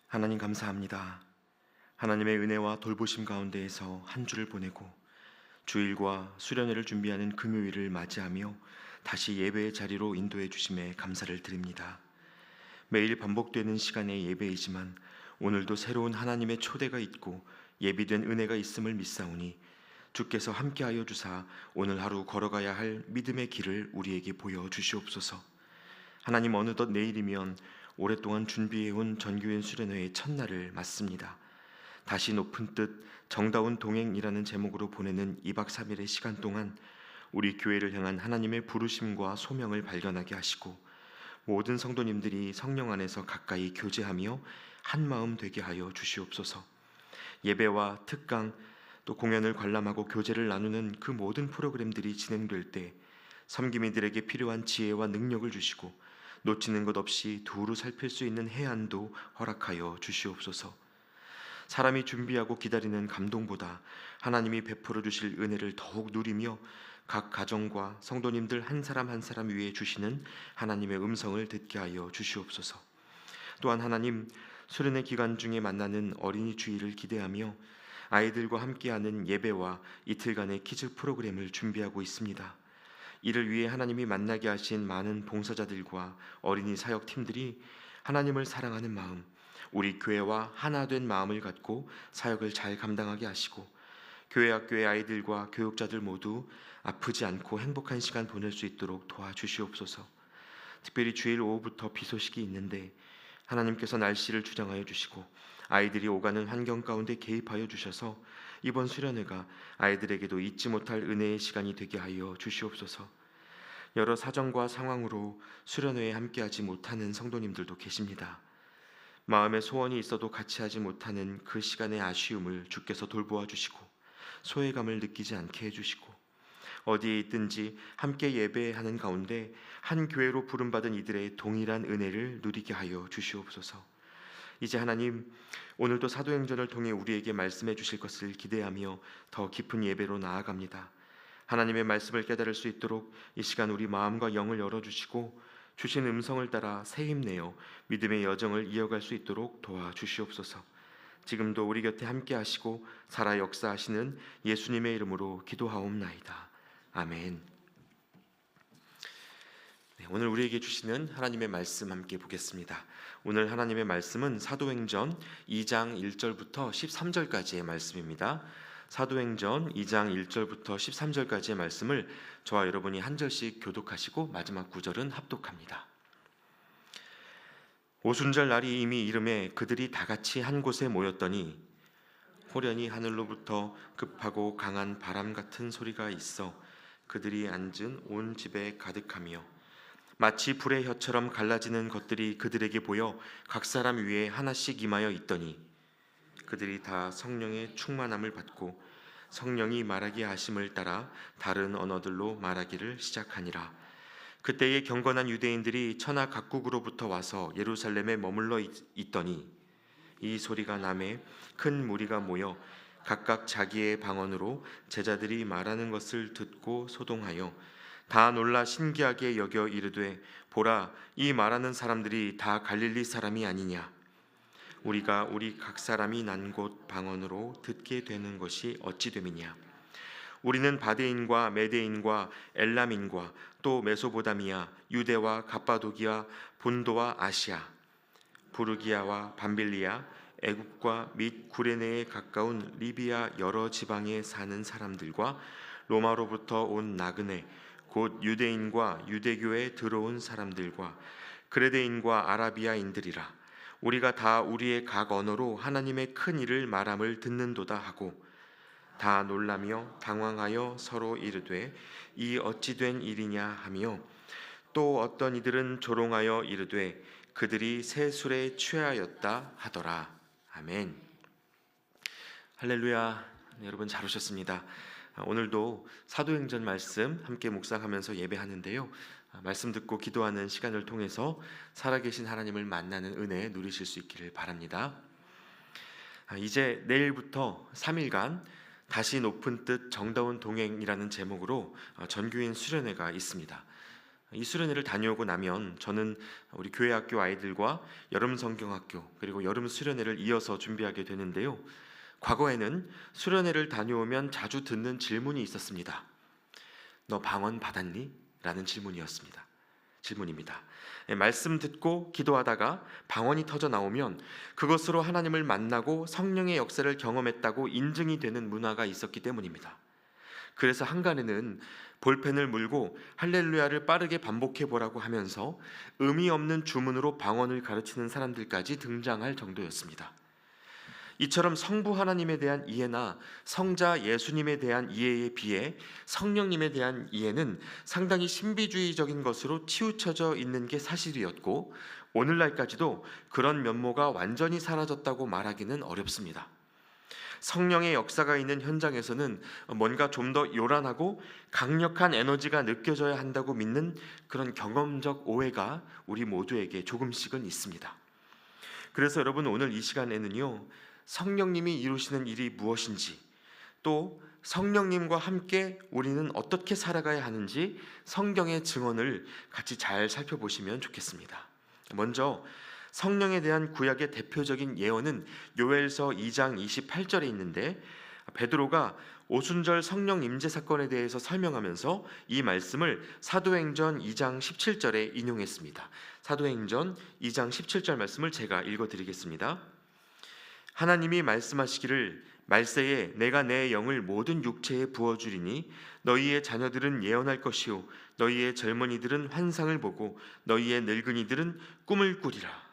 하나님 감사합니다. 하나님의 은혜와 돌보심 가운데에서 한 주를 보내고 주일과 수련회를 준비하는 금요일을 맞이하며 다시 예배의 자리로 인도해 주심에 감사를 드립니다. 매일 반복되는 시간의 예배이지만 오늘도 새로운 하나님의 초대가 있고 예비된 은혜가 있음을 믿사오니 주께서 함께하여 주사 오늘 하루 걸어가야 할 믿음의 길을 우리에게 보여주시옵소서. 하나님, 어느덧 내일이면 오랫동안 준비해온 전교인 수련회의 첫날을 맞습니다. 다시 높은 뜻 정다운 동행이라는 제목으로 보내는 2박 3일의 시간 동안 우리 교회를 향한 하나님의 부르심과 소명을 발견하게 하시고 모든 성도님들이 성령 안에서 가까이 교제하며 한 마음 되게 하여 주시옵소서. 예배와 특강 또 공연을 관람하고 교제를 나누는 그 모든 프로그램들이 진행될 때 섬김이들에게 필요한 지혜와 능력을 주시고 놓치는 것 없이 두루 살필 수 있는 해안도 허락하여 주시옵소서. 사람이 준비하고 기다리는 감동보다 하나님이 베풀어 주실 은혜를 더욱 누리며 각 가정과 성도님들 한 사람 한 사람 위에 주시는 하나님의 음성을 듣게 하여 주시옵소서. 또한 하나님, 수련회 기간 중에 만나는 어린이 주일을 기대하며 아이들과 함께하는 예배와 이틀간의 키즈 프로그램을 준비하고 있습니다. 이를 위해 하나님이 만나게 하신 많은 봉사자들과 어린이 사역팀들이 하나님을 사랑하는 마음, 우리 교회와 하나 된 마음을 갖고 사역을 잘 감당하게 하시고 교회 학교의 아이들과 교육자들 모두 아프지 않고 행복한 시간 보낼 수 있도록 도와주시옵소서. 특별히 주일 오후부터 비 소식이 있는데 하나님께서 날씨를 주장하여 주시고 아이들이 오가는 환경 가운데 개입하여 주셔서 이번 수련회가 아이들에게도 잊지 못할 은혜의 시간이 되게 하여 주시옵소서. 여러 사정과 상황으로 수련회에 함께하지 못하는 성도님들도 계십니다. 마음의 소원이 있어도 같이 하지 못하는 그 시간의 아쉬움을 주께서 돌보아 주시고 소외감을 느끼지 않게 해주시고 어디에 있든지 함께 예배하는 가운데 한 교회로 부름받은 이들의 동일한 은혜를 누리게 하여 주시옵소서. 이제 하나님, 오늘도 사도행전을 통해 우리에게 말씀해 주실 것을 기대하며 더 깊은 예배로 나아갑니다. 하나님의 말씀을 깨달을 수 있도록 이 시간 우리 마음과 영을 열어주시고 주신 음성을 따라 새 힘내어 믿음의 여정을 이어갈 수 있도록 도와주시옵소서. 지금도 우리 곁에 함께 하시고 살아 역사하시는 예수님의 이름으로 기도하옵나이다. 아멘. 오늘 우리에게 주시는 하나님의 말씀 함께 보겠습니다. 오늘 하나님의 말씀은 사도행전 2장 1절부터 13절까지의 말씀입니다. 사도행전 2장 1절부터 13절까지의 말씀을 저와 여러분이 한 절씩 교독하시고 마지막 구절은 합독합니다. 오순절 날이 이미 이름에 그들이 다 같이 한 곳에 모였더니 호련히 하늘로부터 급하고 강한 바람 같은 소리가 있어 그들이 앉은 온 집에 가득하며 마치 불의 혀처럼 갈라지는 것들이 그들에게 보여 각 사람 위에 하나씩 임하여 있더니 그들이 다 성령의 충만함을 받고 성령이 말하게 하심을 따라 다른 언어들로 말하기를 시작하니라. 그때에 경건한 유대인들이 천하 각국으로부터 와서 예루살렘에 머물러 있더니 이 소리가 나매 큰 무리가 모여 각각 자기의 방언으로 제자들이 말하는 것을 듣고 소동하여 다 놀라 신기하게 여겨 이르되 보라, 이 말하는 사람들이 다 갈릴리 사람이 아니냐. 우리가 우리 각 사람이 난 곳 방언으로 듣게 되는 것이 어찌 됨이냐. 우리는 바데인과 메데인과 엘람인과 또 메소보다미아, 유대와 갑바도기아, 본도와 아시아, 부르기아와 밤빌리아, 애굽과 및 구레네에 가까운 리비아 여러 지방에 사는 사람들과 로마로부터 온 나그네 곧 유대인과 유대교에 들어온 사람들과 그레데인과 아라비아인들이라. 우리가 다 우리의 각 언어로 하나님의 큰 일을 말함을 듣는도다 하고 다 놀라며 당황하여 서로 이르되 이 어찌 된 일이냐 하며 또 어떤 이들은 조롱하여 이르되 그들이 새 술에 취하였다 하더라. 아멘. 할렐루야. 여러분 잘 오셨습니다. 오늘도 사도행전 말씀 함께 묵상하면서 예배하는데요. 말씀 듣고 기도하는 시간을 통해서 살아계신 하나님을 만나는 은혜 누리실 수 있기를 바랍니다. 이제 내일부터 3일간 다시 높은 뜻 정다운 동행이라는 제목으로 전교인 수련회가 있습니다. 이 수련회를 다녀오고 나면 저는 우리 교회 학교 아이들과 여름 성경학교 그리고 여름 수련회를 이어서 준비하게 되는데요. 과거에는 수련회를 다녀오면 자주 듣는 질문이 있었습니다. 너 방언 받았니? 라는 질문입니다. 말씀 듣고 기도하다가 방언이 터져 나오면 그것으로 하나님을 만나고 성령의 역사를 경험했다고 인증이 되는 문화가 있었기 때문입니다. 그래서 한간에는 볼펜을 물고 할렐루야를 빠르게 반복해 보라고 하면서 의미 없는 주문으로 방언을 가르치는 사람들까지 등장할 정도였습니다. 이처럼 성부 하나님에 대한 이해나 성자 예수님에 대한 이해에 비해 성령님에 대한 이해는 상당히 신비주의적인 것으로 치우쳐져 있는 게 사실이었고, 오늘날까지도 그런 면모가 완전히 사라졌다고 말하기는 어렵습니다. 성령의 역사가 있는 현장에서는 뭔가 좀 더 요란하고 강력한 에너지가 느껴져야 한다고 믿는 그런 경험적 오해가 우리 모두에게 조금씩은 있습니다. 그래서 여러분, 오늘 이 시간에는요, 성령님이 이루시는 일이 무엇인지, 또 성령님과 함께 우리는 어떻게 살아가야 하는지 성경의 증언을 같이 잘 살펴보시면 좋겠습니다. 먼저 성령에 대한 구약의 대표적인 예언은 요엘서 2장 28절에 있는데, 베드로가 오순절 성령 임재 사건에 대해서 설명하면서 이 말씀을 사도행전 2장 17절에 인용했습니다. 사도행전 2장 17절 말씀을 제가 읽어드리겠습니다. 하나님이 말씀하시기를 말세에 내가 내 영을 모든 육체에 부어주리니 너희의 자녀들은 예언할 것이요 너희의 젊은이들은 환상을 보고 너희의 늙은이들은 꿈을 꾸리라.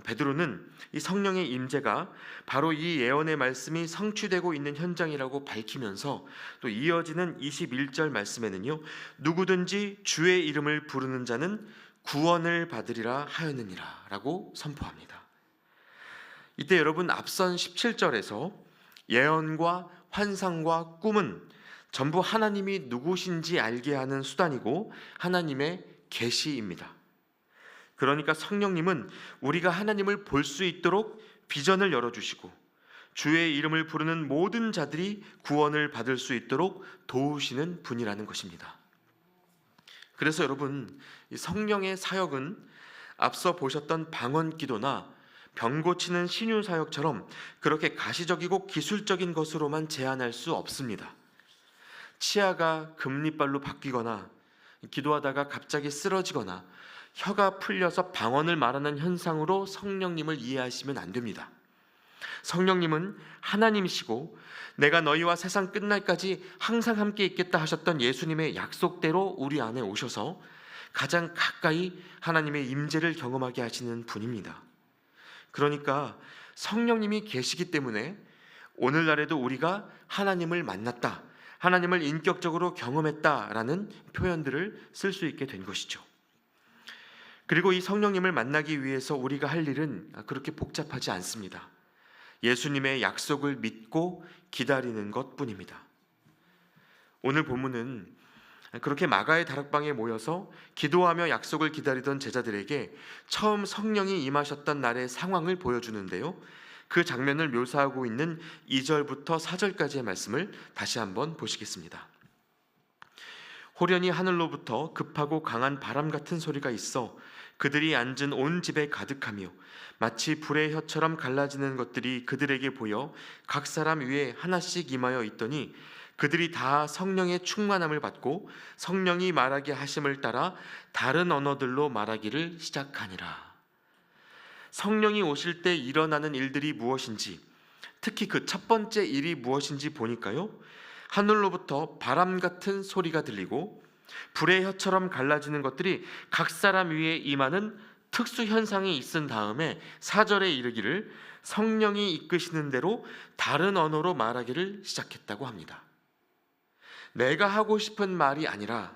베드로는 이 성령의 임재가 바로 이 예언의 말씀이 성취되고 있는 현장이라고 밝히면서 또 이어지는 21절 말씀에는요, 누구든지 주의 이름을 부르는 자는 구원을 받으리라 하였느니라 라고 선포합니다. 이때 여러분, 앞선 17절에서 예언과 환상과 꿈은 전부 하나님이 누구신지 알게 하는 수단이고 하나님의 계시입니다. 그러니까 성령님은 우리가 하나님을 볼 수 있도록 비전을 열어주시고 주의 이름을 부르는 모든 자들이 구원을 받을 수 있도록 도우시는 분이라는 것입니다. 그래서 여러분, 이 성령의 사역은 앞서 보셨던 방언 기도나 병 고치는 신유 사역처럼 그렇게 가시적이고 기술적인 것으로만 제한할 수 없습니다. 치아가 금리빨로 바뀌거나 기도하다가 갑자기 쓰러지거나 혀가 풀려서 방언을 말하는 현상으로 성령님을 이해하시면 안 됩니다. 성령님은 하나님이시고 내가 너희와 세상 끝날까지 항상 함께 있겠다 하셨던 예수님의 약속대로 우리 안에 오셔서 가장 가까이 하나님의 임재를 경험하게 하시는 분입니다. 그러니까 성령님이 계시기 때문에 오늘날에도 우리가 하나님을 만났다, 하나님을 인격적으로 경험했다라는 표현들을 쓸 수 있게 된 것이죠. 그리고 이 성령님을 만나기 위해서 우리가 할 일은 그렇게 복잡하지 않습니다. 예수님의 약속을 믿고 기다리는 것뿐입니다. 오늘 본문은 그렇게 마가의 다락방에 모여서 기도하며 약속을 기다리던 제자들에게 처음 성령이 임하셨던 날의 상황을 보여주는데요, 그 장면을 묘사하고 있는 2절부터 4절까지의 말씀을 다시 한번 보시겠습니다. 호련히 하늘로부터 급하고 강한 바람 같은 소리가 있어 그들이 앉은 온 집에 가득하며 마치 불의 혀처럼 갈라지는 것들이 그들에게 보여 각 사람 위에 하나씩 임하여 있더니 그들이 다 성령의 충만함을 받고 성령이 말하게 하심을 따라 다른 언어들로 말하기를 시작하니라. 성령이 오실 때 일어나는 일들이 무엇인지, 특히 그 첫 번째 일이 무엇인지 보니까요, 하늘로부터 바람 같은 소리가 들리고 불의 혀처럼 갈라지는 것들이 각 사람 위에 임하는 특수 현상이 있은 다음에 4절에 이르기를 성령이 이끄시는 대로 다른 언어로 말하기를 시작했다고 합니다. 내가 하고 싶은 말이 아니라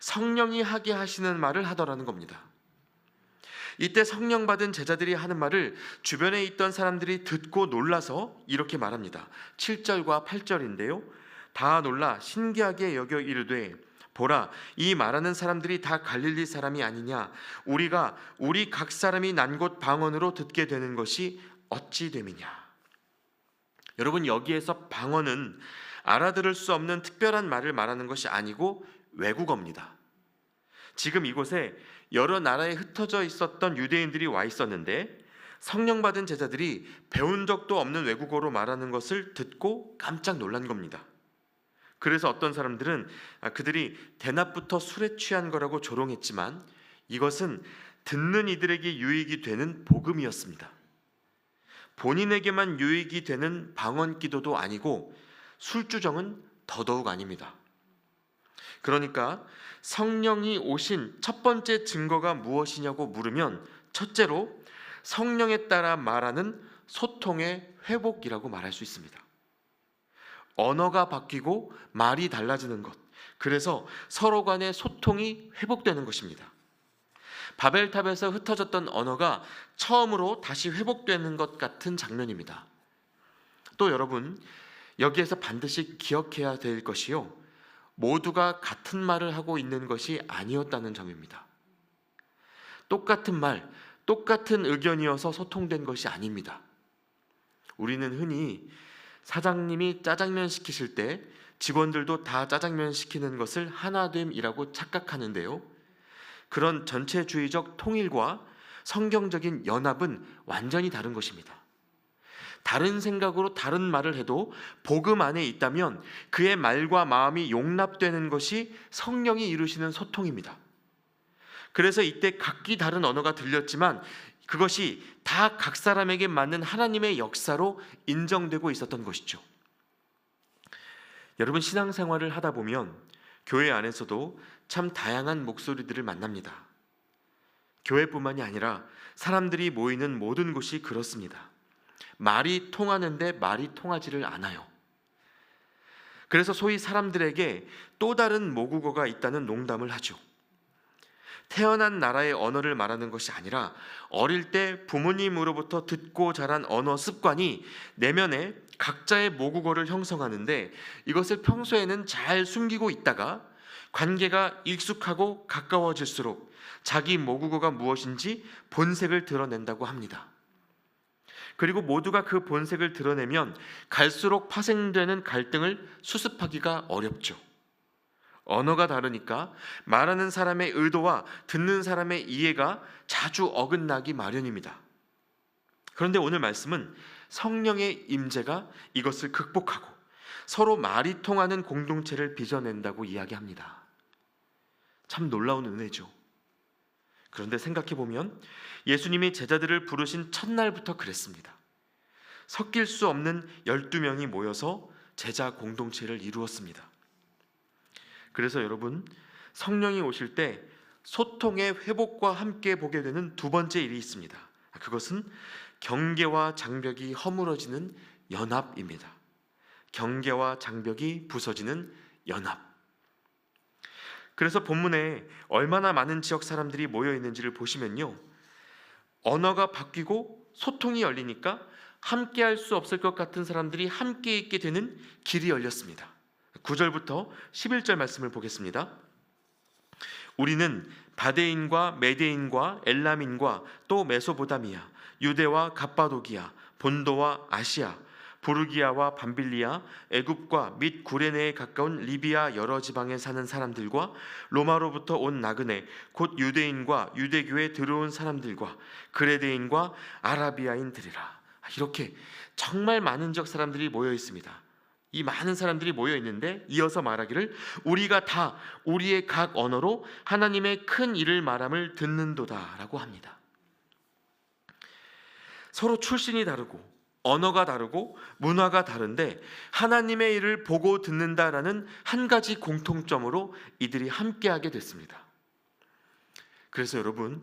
성령이 하게 하시는 말을 하더라는 겁니다. 이때 성령 받은 제자들이 하는 말을 주변에 있던 사람들이 듣고 놀라서 이렇게 말합니다. 7절과 8절인데요. 다 놀라 신기하게 여겨 이르되 보라, 이 말하는 사람들이 다 갈릴리 사람이 아니냐? 우리 각 사람이 난 곳 방언으로 듣게 되는 것이 어찌 됨이냐? 여러분, 여기에서 방언은 알아들을 수 없는 특별한 말을 말하는 것이 아니고 외국어입니다. 지금 이곳에 여러 나라에 흩어져 있었던 유대인들이 와 있었는데 성령 받은 제자들이 배운 적도 없는 외국어로 말하는 것을 듣고 깜짝 놀란 겁니다. 그래서 어떤 사람들은 그들이 대낮부터 술에 취한 거라고 조롱했지만 이것은 듣는 이들에게 유익이 되는 복음이었습니다. 본인에게만 유익이 되는 방언 기도도 아니고 술주정은 더더욱 아닙니다. 그러니까 성령이 오신 첫 번째 증거가 무엇이냐고 물으면 첫째로 성령에 따라 말하는 소통의 회복이라고 말할 수 있습니다. 언어가 바뀌고 말이 달라지는 것, 그래서 서로 간의 소통이 회복되는 것입니다. 바벨탑에서 흩어졌던 언어가 처음으로 다시 회복되는 것 같은 장면입니다. 또 여러분, 여기에서 반드시 기억해야 될 것이요, 모두가 같은 말을 하고 있는 것이 아니었다는 점입니다. 똑같은 말, 똑같은 의견이어서 소통된 것이 아닙니다. 우리는 흔히 사장님이 짜장면 시키실 때 직원들도 다 짜장면 시키는 것을 하나됨이라고 착각하는데요, 그런 전체주의적 통일과 성경적인 연합은 완전히 다른 것입니다. 다른 생각으로 다른 말을 해도 복음 안에 있다면 그의 말과 마음이 용납되는 것이 성령이 이루시는 소통입니다. 그래서 이때 각기 다른 언어가 들렸지만 그것이 다 각 사람에게 맞는 하나님의 역사로 인정되고 있었던 것이죠. 여러분, 신앙생활을 하다 보면 교회 안에서도 참 다양한 목소리들을 만납니다. 교회뿐만이 아니라 사람들이 모이는 모든 곳이 그렇습니다. 말이 통하는데 말이 통하지를 않아요. 그래서 소위 사람들에게 또 다른 모국어가 있다는 농담을 하죠. 태어난 나라의 언어를 말하는 것이 아니라 어릴 때 부모님으로부터 듣고 자란 언어 습관이 내면에 각자의 모국어를 형성하는데 이것을 평소에는 잘 숨기고 있다가 관계가 익숙하고 가까워질수록 자기 모국어가 무엇인지 본색을 드러낸다고 합니다. 그리고 모두가 그 본색을 드러내면 갈수록 파생되는 갈등을 수습하기가 어렵죠. 언어가 다르니까 말하는 사람의 의도와 듣는 사람의 이해가 자주 어긋나기 마련입니다. 그런데 오늘 말씀은 성령의 임재가 이것을 극복하고 서로 말이 통하는 공동체를 빚어낸다고 이야기합니다. 참 놀라운 은혜죠. 그런데 생각해보면 예수님이 제자들을 부르신 첫날부터 그랬습니다. 섞일 수 없는 12명이 모여서 제자 공동체를 이루었습니다. 그래서 여러분, 성령이 오실 때 소통의 회복과 함께 보게 되는 두 번째 일이 있습니다. 그것은 경계와 장벽이 허물어지는 연합입니다. 경계와 장벽이 부서지는 연합. 그래서 본문에 얼마나 많은 지역 사람들이 모여 있는지를 보시면요, 언어가 바뀌고 소통이 열리니까 함께 할 수 없을 것 같은 사람들이 함께 있게 되는 길이 열렸습니다. 9절부터 11절 말씀을 보겠습니다. 우리는 바데인과 메데인과 엘람인과 또 메소보다미아, 유대와 갑바도기아, 본도와 아시아, 부르기아와 밤빌리아, 애굽과 및 구레네에 가까운 리비아 여러 지방에 사는 사람들과 로마로부터 온 나그네 곧 유대인과 유대교에 들어온 사람들과 그레데인과 아라비아인들이라. 이렇게 정말 많은 지역 사람들이 모여 있습니다. 이 많은 사람들이 모여 있는데 이어서 말하기를 우리가 다 우리의 각 언어로 하나님의 큰 일을 말함을 듣는도다라고 합니다. 서로 출신이 다르고 언어가 다르고 문화가 다른데 하나님의 일을 보고 듣는다라는 한 가지 공통점으로 이들이 함께하게 됐습니다. 그래서 여러분,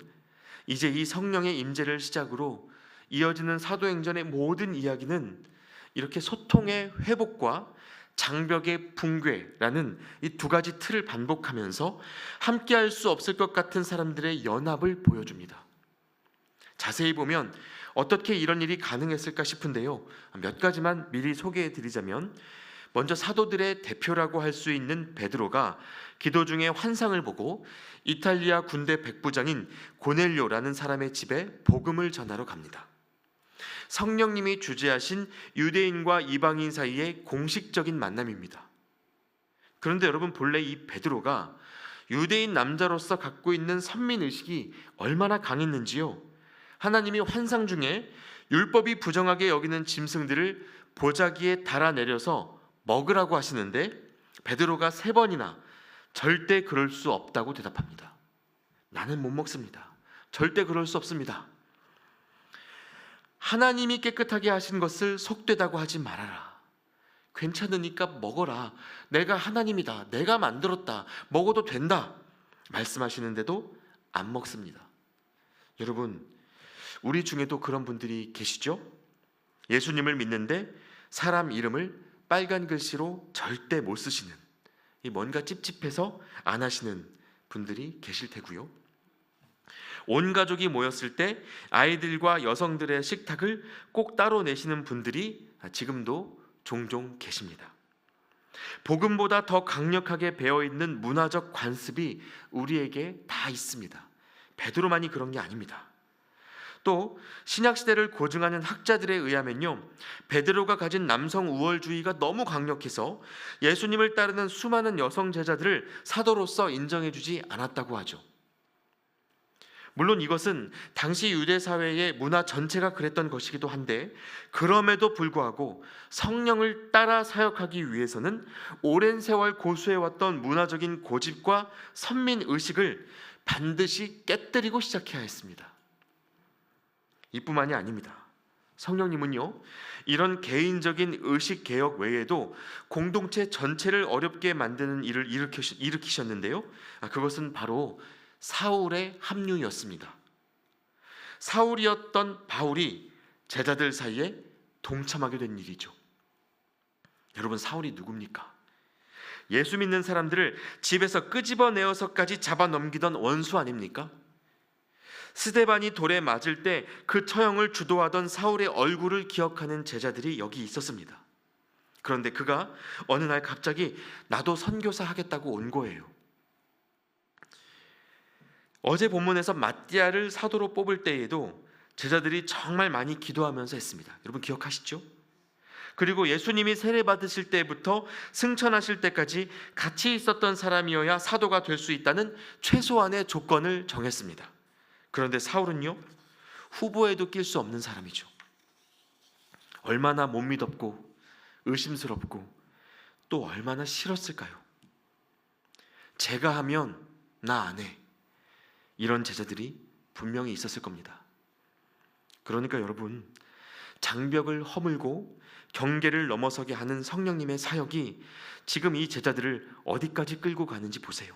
이제 이 성령의 임재를 시작으로 이어지는 사도행전의 모든 이야기는 이렇게 소통의 회복과 장벽의 붕괴라는 이 두 가지 틀을 반복하면서 함께할 수 없을 것 같은 사람들의 연합을 보여줍니다. 자세히 보면 어떻게 이런 일이 가능했을까 싶은데요, 몇 가지만 미리 소개해 드리자면, 먼저 사도들의 대표라고 할 수 있는 베드로가 기도 중에 환상을 보고 이탈리아 군대 백부장인 고넬료라는 사람의 집에 복음을 전하러 갑니다. 성령님이 주재하신 유대인과 이방인 사이의 공식적인 만남입니다. 그런데 여러분, 본래 이 베드로가 유대인 남자로서 갖고 있는 선민의식이 얼마나 강했는지요. 하나님이 환상 중에 율법이 부정하게 여기는 짐승들을 보자기에 달아내려서 먹으라고 하시는데 베드로가 3번이나 절대 그럴 수 없다고 대답합니다. 나는 못 먹습니다. 절대 그럴 수 없습니다. 하나님이 깨끗하게 하신 것을 속되다고 하지 말아라. 괜찮으니까 먹어라. 내가 하나님이다. 내가 만들었다. 먹어도 된다. 말씀하시는데도 안 먹습니다. 여러분, 우리 중에도 그런 분들이 계시죠? 예수님을 믿는데 사람 이름을 빨간 글씨로 절대 못 쓰시는, 뭔가 찝찝해서 안 하시는 분들이 계실 테고요. 온 가족이 모였을 때 아이들과 여성들의 식탁을 꼭 따로 내시는 분들이 지금도 종종 계십니다. 복음보다 더 강력하게 배어있는 문화적 관습이 우리에게 다 있습니다. 베드로만이 그런 게 아닙니다. 또 신약시대를 고증하는 학자들에 의하면요, 베드로가 가진 남성 우월주의가 너무 강력해서 예수님을 따르는 수많은 여성 제자들을 사도로서 인정해주지 않았다고 하죠. 물론 이것은 당시 유대 사회의 문화 전체가 그랬던 것이기도 한데, 그럼에도 불구하고 성령을 따라 사역하기 위해서는 오랜 세월 고수해왔던 문화적인 고집과 선민의식을 반드시 깨뜨리고 시작해야 했습니다. 이뿐만이 아닙니다. 성령님은요, 이런 개인적인 의식 개혁 외에도 공동체 전체를 어렵게 만드는 일을 일으키셨는데요. 그것은 바로 사울의 합류였습니다. 사울이었던 바울이 제자들 사이에 동참하게 된 일이죠. 여러분, 사울이 누굽니까? 예수 믿는 사람들을 집에서 끄집어내어서까지 잡아넘기던 원수 아닙니까? 스데반이 돌에 맞을 때 그 처형을 주도하던 사울의 얼굴을 기억하는 제자들이 여기 있었습니다. 그런데 그가 어느 날 갑자기 나도 선교사 하겠다고 온 거예요. 어제 본문에서 마띠아를 사도로 뽑을 때에도 제자들이 정말 많이 기도하면서 했습니다. 여러분 기억하시죠? 그리고 예수님이 세례 받으실 때부터 승천하실 때까지 같이 있었던 사람이어야 사도가 될 수 있다는 최소한의 조건을 정했습니다. 그런데 사울은요, 후보에도 낄 수 없는 사람이죠. 얼마나 못 믿었고 의심스럽고 또 얼마나 싫었을까요? 제가 하면 나 안 해. 이런 제자들이 분명히 있었을 겁니다. 그러니까 여러분, 장벽을 허물고 경계를 넘어서게 하는 성령님의 사역이 지금 이 제자들을 어디까지 끌고 가는지 보세요.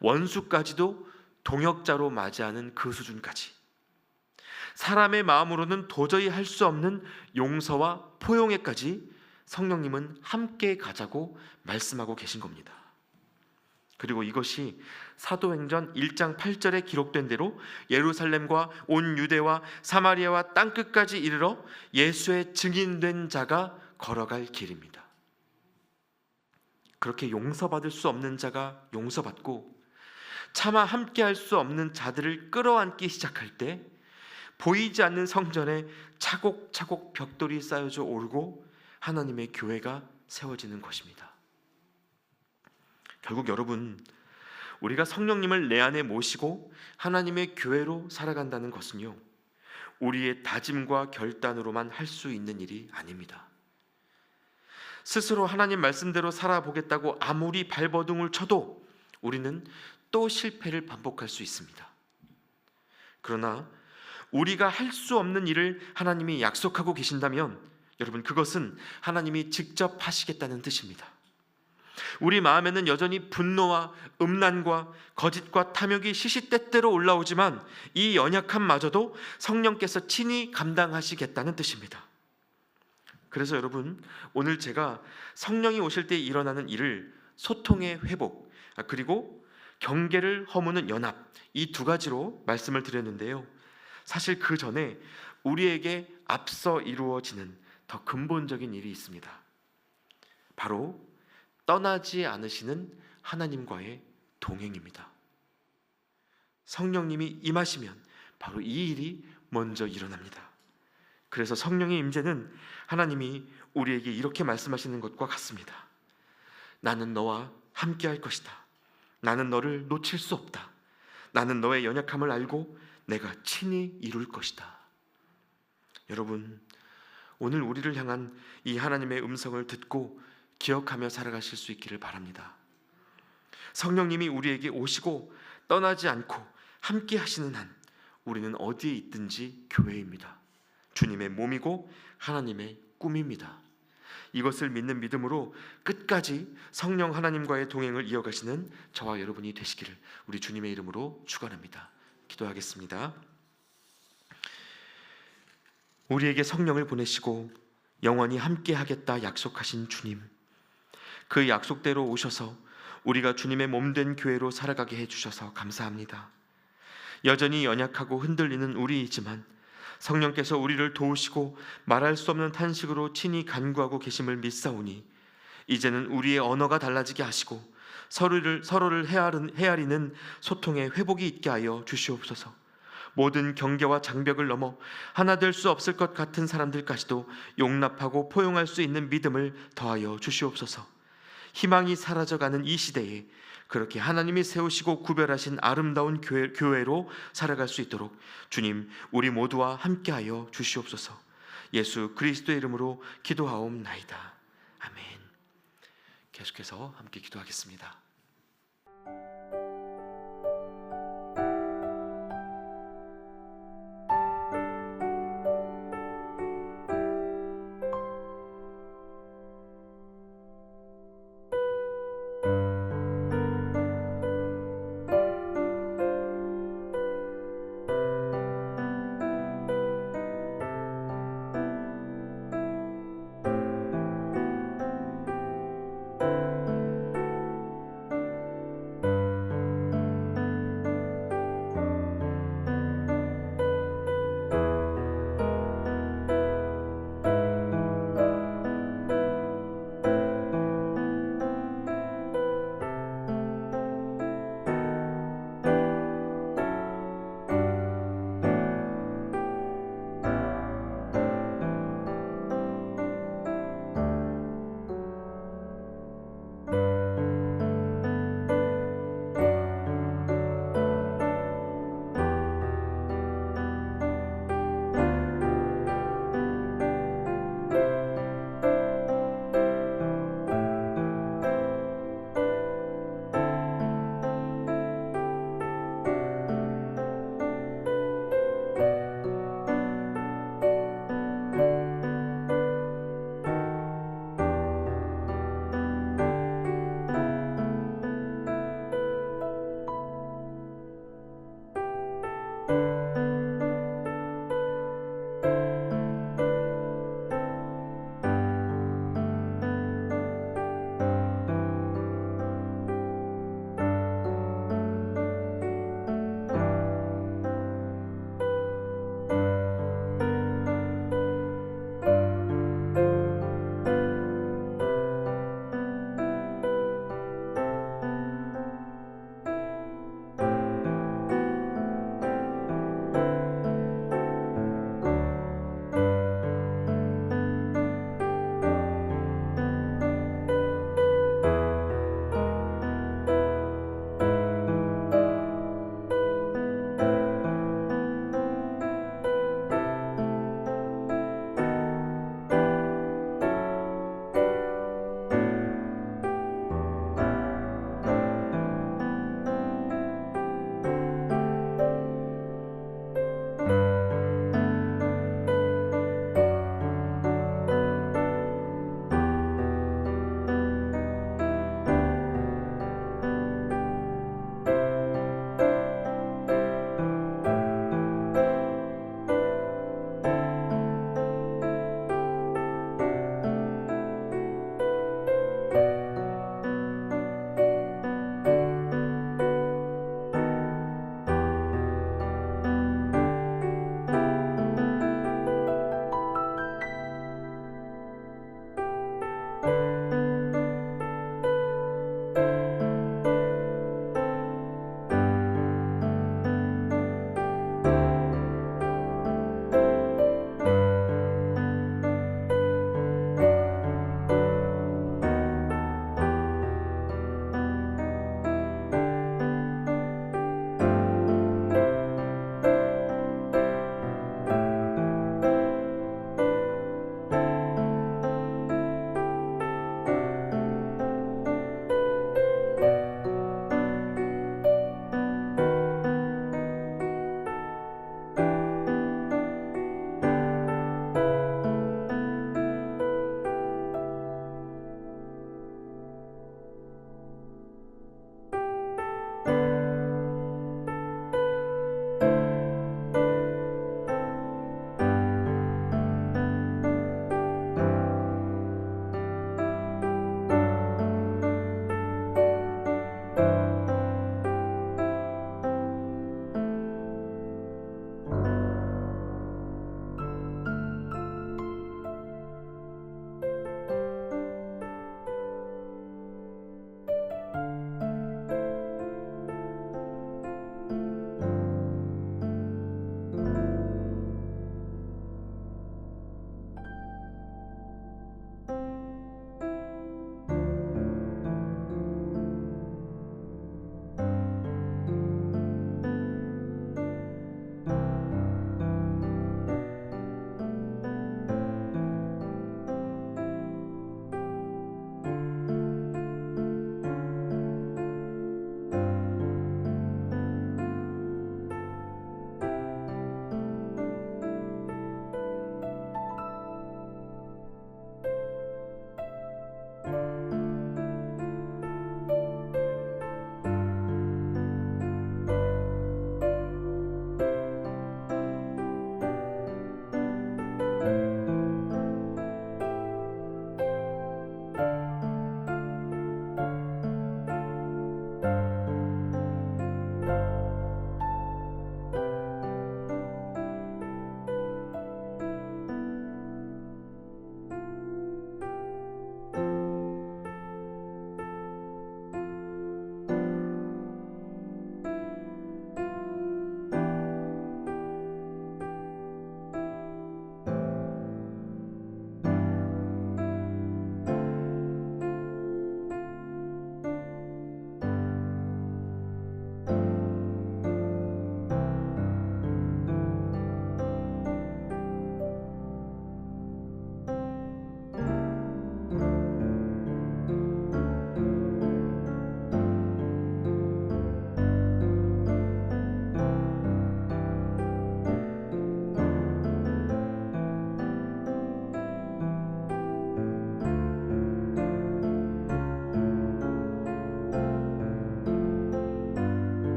원수까지도 동역자로 맞이하는 그 수준까지. 사람의 마음으로는 도저히 할 수 없는 용서와 포용에까지 성령님은 함께 가자고 말씀하고 계신 겁니다. 그리고 이것이 사도행전 1장 8절에 기록된 대로 예루살렘과 온 유대와 사마리아와 땅끝까지 이르러 예수의 증인된 자가 걸어갈 길입니다. 그렇게 용서받을 수 없는 자가 용서받고 차마 함께할 수 없는 자들을 끌어안기 시작할 때 보이지 않는 성전에 차곡차곡 벽돌이 쌓여져 오르고 하나님의 교회가 세워지는 것입니다. 결국 여러분, 우리가 성령님을 내 안에 모시고 하나님의 교회로 살아간다는 것은요, 우리의 다짐과 결단으로만 할 수 있는 일이 아닙니다. 스스로 하나님 말씀대로 살아보겠다고 아무리 발버둥을 쳐도 우리는 또 실패를 반복할 수 있습니다. 그러나 우리가 할 수 없는 일을 하나님이 약속하고 계신다면 여러분, 그것은 하나님이 직접 하시겠다는 뜻입니다. 우리 마음에는 여전히 분노와 음란과 거짓과 탐욕이 시시때때로 올라오지만 이 연약함마저도 성령께서 친히 감당하시겠다는 뜻입니다. 그래서 여러분, 오늘 제가 성령이 오실 때 일어나는 일을 소통의 회복, 그리고 경계를 허무는 연합, 이 두 가지로 말씀을 드렸는데요. 사실 그 전에 우리에게 앞서 이루어지는 더 근본적인 일이 있습니다. 바로 떠나지 않으시는 하나님과의 동행입니다. 성령님이 임하시면 바로 이 일이 먼저 일어납니다. 그래서 성령의 임재는 하나님이 우리에게 이렇게 말씀하시는 것과 같습니다. 나는 너와 함께할 것이다. 나는 너를 놓칠 수 없다. 나는 너의 연약함을 알고 내가 친히 이룰 것이다. 여러분, 오늘 우리를 향한 이 하나님의 음성을 듣고 기억하며 살아가실 수 있기를 바랍니다. 성령님이 우리에게 오시고 떠나지 않고 함께 하시는 한 우리는 어디에 있든지 교회입니다. 주님의 몸이고 하나님의 꿈입니다. 이것을 믿는 믿음으로 끝까지 성령 하나님과의 동행을 이어가시는 저와 여러분이 되시기를 우리 주님의 이름으로 축원합니다. 기도하겠습니다. 우리에게 성령을 보내시고 영원히 함께 하겠다 약속하신 주님, 그 약속대로 오셔서 우리가 주님의 몸된 교회로 살아가게 해주셔서 감사합니다. 여전히 연약하고 흔들리는 우리이지만 성령께서 우리를 도우시고 말할 수 없는 탄식으로 친히 간구하고 계심을 믿사오니 이제는 우리의 언어가 달라지게 하시고 서로를 헤아리는 소통의 회복이 있게 하여 주시옵소서. 모든 경계와 장벽을 넘어 하나 될 수 없을 것 같은 사람들까지도 용납하고 포용할 수 있는 믿음을 더하여 주시옵소서. 희망이 사라져가는 이 시대에 그렇게 하나님이 세우시고 구별하신 아름다운 교회로 살아갈 수 있도록 주님, 우리 모두와 함께하여 주시옵소서. 예수 그리스도의 이름으로 기도하옵나이다. 아멘. 계속해서 함께 기도하겠습니다.